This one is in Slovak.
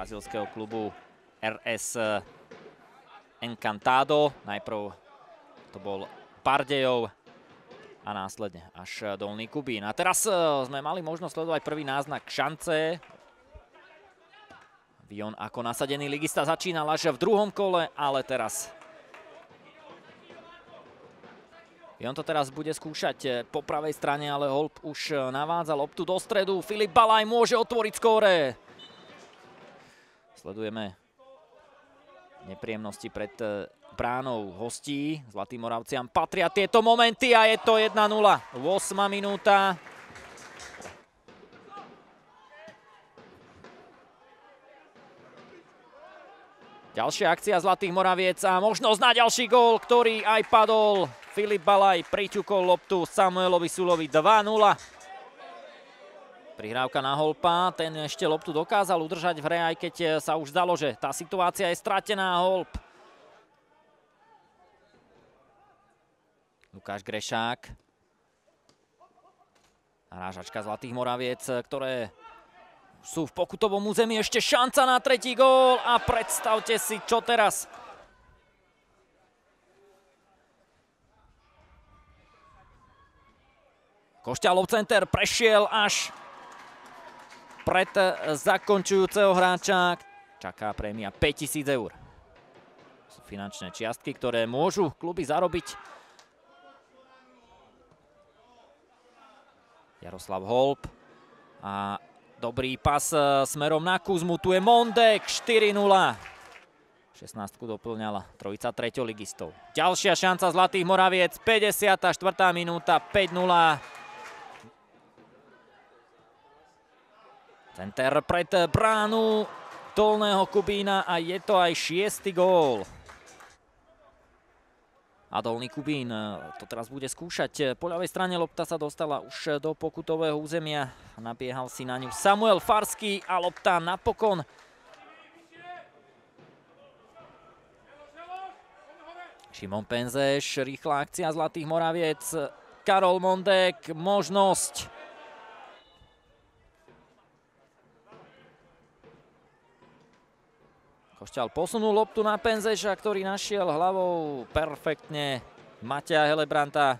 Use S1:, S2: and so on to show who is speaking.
S1: brazílskeho klubu RS Encantado. Najprv to bol Bardejov a následne až Dolný Kubín. A teraz sme mali možnosť sledovať prvý náznak šance. Vion ako nasadený ligista začínal až v druhom kole, ale teraz Vion to teraz bude skúšať po pravej strane, ale Holub už navádza loptu do stredu. Filip Balaj môže otvoriť skóre. Sledujeme nepríjemnosti pred bránou hostí. Zlatým Moravciam patria tieto momenty a je to 1-0. 8. minúta. Ďalšia akcia Zlatých Moraviec a možnosť na ďalší gól, ktorý aj padol. Filip Balaj priťukol loptu Samuelovi Sulovi. 2-0. Prihrávka na Holpa, ten ešte loptu dokázal udržať v hre, aj keď sa už zdalo, že tá situácia je stratená. Holub. Lukáš Grešák. Narážačka Zlatých Moraviec, ktoré sú v pokutovom území. Ešte šanca na tretí gól a predstavte si, čo teraz. Košťalov center prešiel až pred zakončujúceho hráča. Čaká prémia 5000 eur. Sú finančné čiastky, ktoré môžu kluby zarobiť. Jaroslav Holub. A dobrý pas smerom na Kuzmu. Tu je Mondek. 4-0. 16 doplňala trojica treťoligistov. Ďalšia šanca Zlatých Moraviec. 54. minúta. 5-0. Center pred bránu Dolného Kubína a je to aj 6. gól. A Dolný Kubín to teraz bude skúšať. Po ľavej strane lopta sa dostala už do pokutového územia. Nabiehal si na ňu Samuel Farský a lopta napokon Šimon Penzeš. Rýchla akcia Zlatých Moraviec. Karol Mondek. Možnosť. Košťal posunul loptu na Penzeša, ktorý našiel hlavou perfektne Mateja Helebranta.